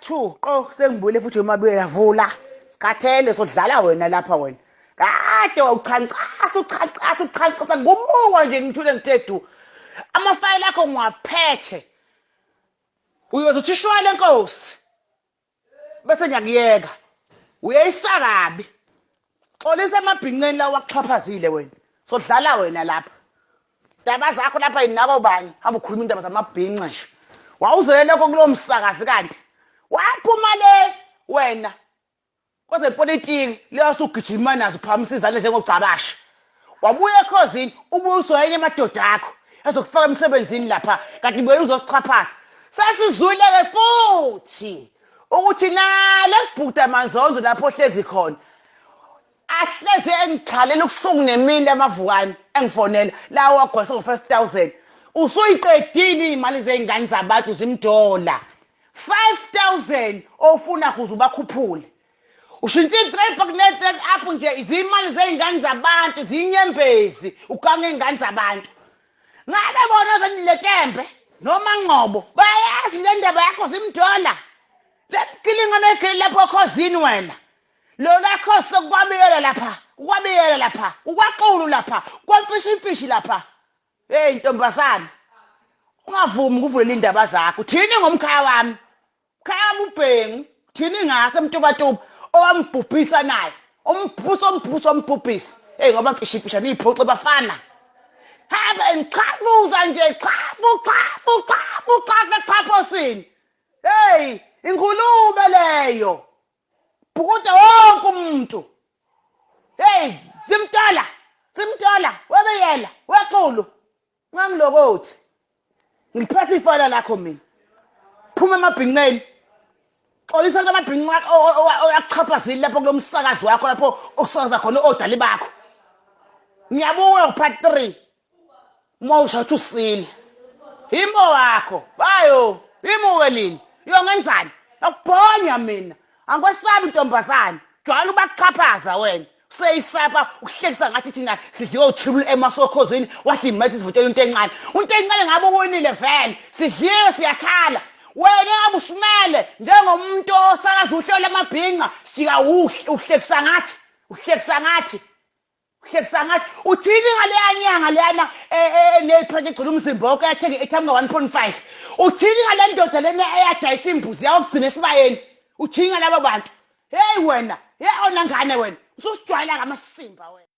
2 qo sengibuyele futhi umabuye yavula sikhathele sodlala wena lapha wena kade uchancasa ngumuka nje ngithule ngithethu amafayili akho ngiwaphethe uyozothi shwele Nkosi bese ngiyakuyeka uyayisakabi xolisa emabhinqeni la waxhaphazile wena sodlala wena lapha daba zakho lapha inako bani hamba ukhuluma indaba zamabhinqa nje wawuzelele kulo msakazi kanti waphuma le wena kodwa ipolitiki leyo sugijima nazo phamisa izandla njengocabasha wabuya ekhosini ubuso yenye amadoda akho ezokufaka emsebenzini lapha kanti buye uzosichaphaza sasizwile ke futhi ukuthi nale kubhuda manzonzo lapho hlezi khona ahleze engikhalela ukusuku nemini amavukani engifonela la wagwasa ngo-5000 usuyiqedile imali zeingane zabantu zimdola 5000 ofuna kuze ubakhuphule ushintshe i-trade net apho nje izimali zeingane zabantu zinyembezi ugange ingane zabantu ngabe bona zaniletembe noma Ngcobo bayazi le ndaba yakho zimdola lepkilinga mekheli lapho Ukhozini wena lo lakho sokwabiyela lapha ukwaqulu lapha kwamfishi lapha hey ntombazana ungavumi ukuvula indaba zakho thini ngomkhaya wami ubhengu thini ngase mntubatuba owambhubhisa naye umbhubhisa hey ngoba mfishifisha niphoxe bafana have ngichafuza nje chaphosini hey ingulube leyo bhukuda wonke umuntu hey simtala webeyela wequlu ngangilokothi ngiphethe ifala lakho mina phuma emabhinqeni xolisa amabhinqa oyachaphazile lapho kulomsakazi wakho lapho usakaza khona odali bakho ngiyabuya ngopart 3 mawushathi usile imo wakho bayo imo Welile yongenzani akubhonya mina angikwesabi intombazana jwayele ubaqhaphaza wena useyisapha ukuhlekisa ngathi thina sidliwe uTriple M Ukhozini wathi imathi sivotela into encane ngabe uwinile vele sidliwe siyakhala wena ngabe usimele njengomuntu osakaza uhlelo lamabhinqa sika uhlekisa ngathi uthini ngaleya nyanga leyana nepheke igcina umzimba wonke yathenga ethamka 1.5 uthini ngale ndoda lena eyadayisa imbuzi yawo kugcina esibayeni uthini ngalabo bantu hey wena ona ngane wena ususijwayela ngamasimba wena